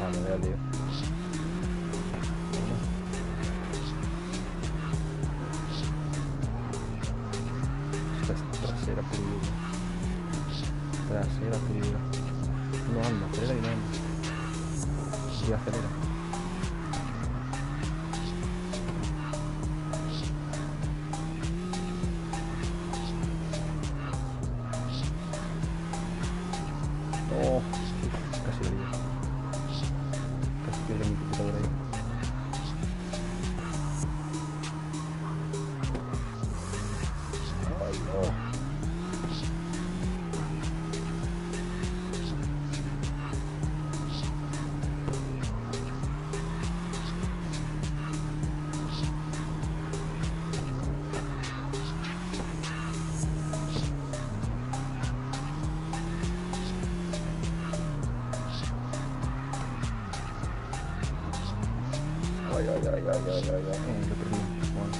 Ah, me veo el lío. Esta es trasera pura. Trasera pura. No anda, acelera y no anda. Sí, acelera. Oh, casi lo digo. Casi pierde mi computadora ahí. Ay, no. Ay, ay, ay, ay, ay, ay, ay. Lo perdí. Bueno.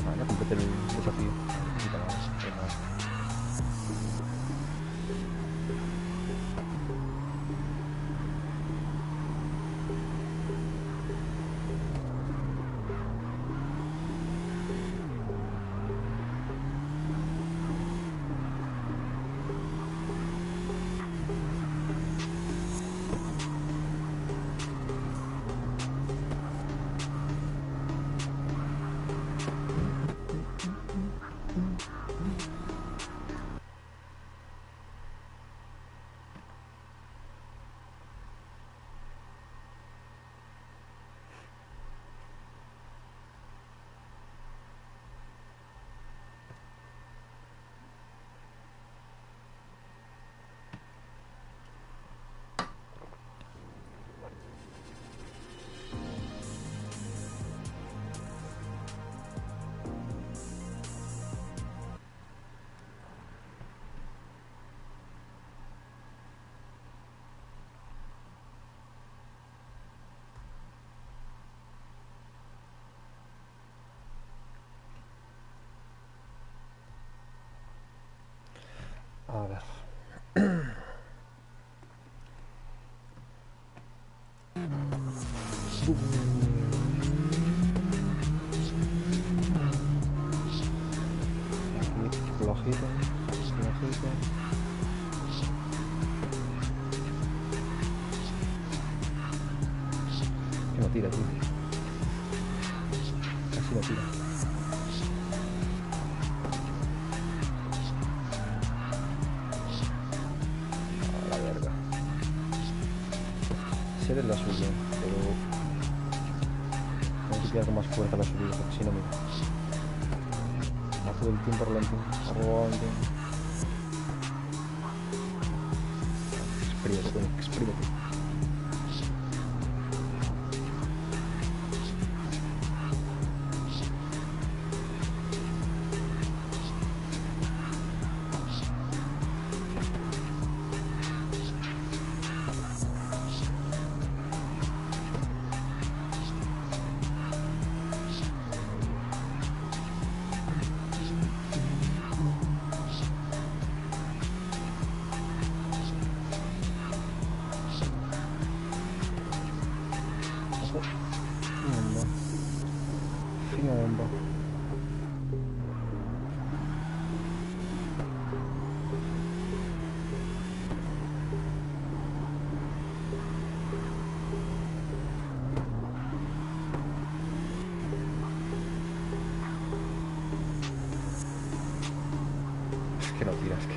Vale, ya completé el desafío. Quita nada, pues nada. A ver. Aquí, flojito, flojito. Que no tira, tío. Casi no tira. A la verga. Sé de la subida, pero tengo que tirar con más fuerza la subida, porque si no, mira. Va todo el tiempo relentín. Exprímete, coño, exprímete. Ojo. Fiumba. Fiumba. Es que no tiras, que...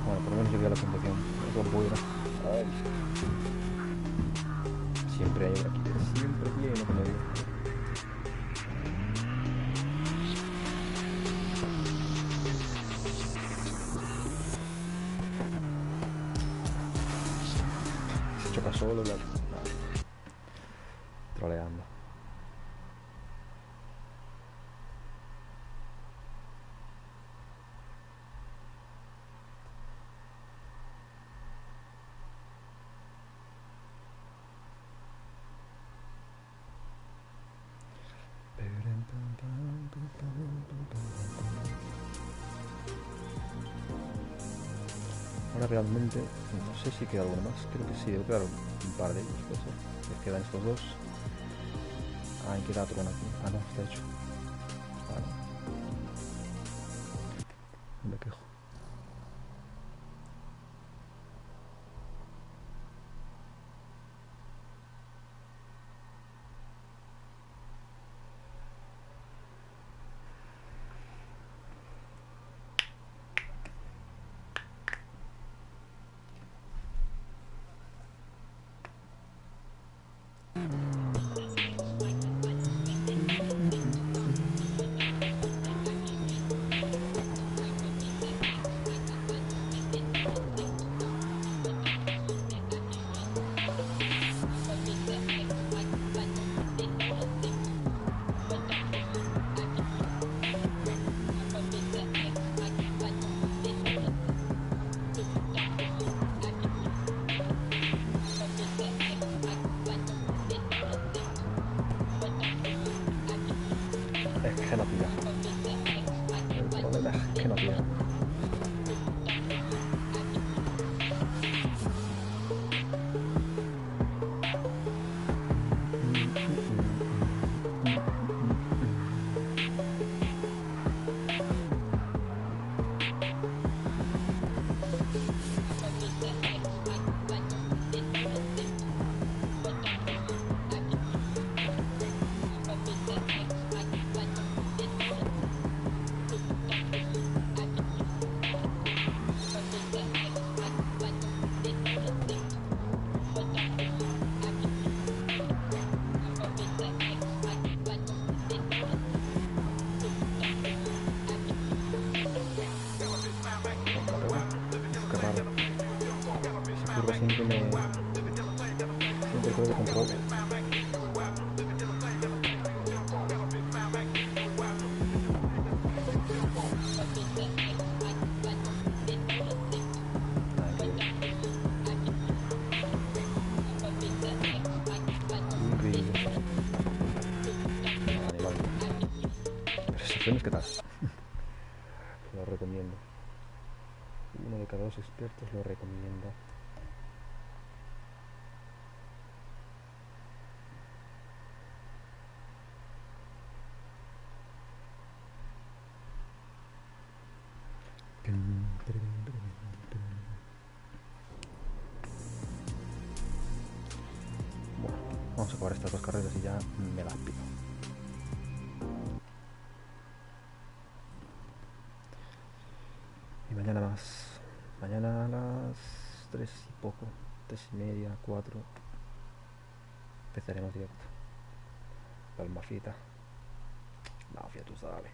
Bueno, por lo menos llegué a la puntuación. Eso es bueno. Ay. Siempre hay aquí, siempre tiene que me diga. Se choca solo, la... Nah, troleando. Ahora realmente no sé si queda alguno más. Creo que sí, debe quedar un par de ellos. Puede ser. Les quedan estos dos. Ah, y queda otro aquí. Ah, no, está hecho. Vale. No me quejo. Es que no tira. El problema es que no tira. Qué raro. Esa curva siempre me... Siempre creo que control. Increíble. Vale, vale. Pero secciones, ¿qué tal? Lo recomiendo. Uno de cada dos expertos lo recomienda. Bueno, vamos a acabar estas dos carreras y ya me las pido. Y mañana más. Mañana a las 3 y poco, 3:30, 4. Empezaremos directo. La mafita. La mafia, tú sabes.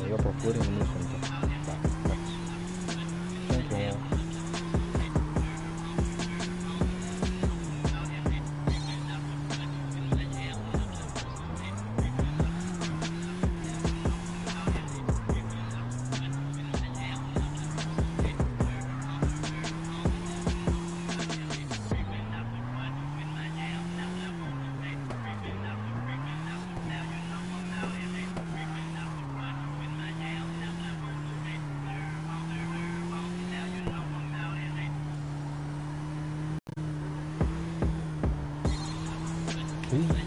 Iba por fuera y no me di cuenta. Vale, gracias. Thank you. Uy,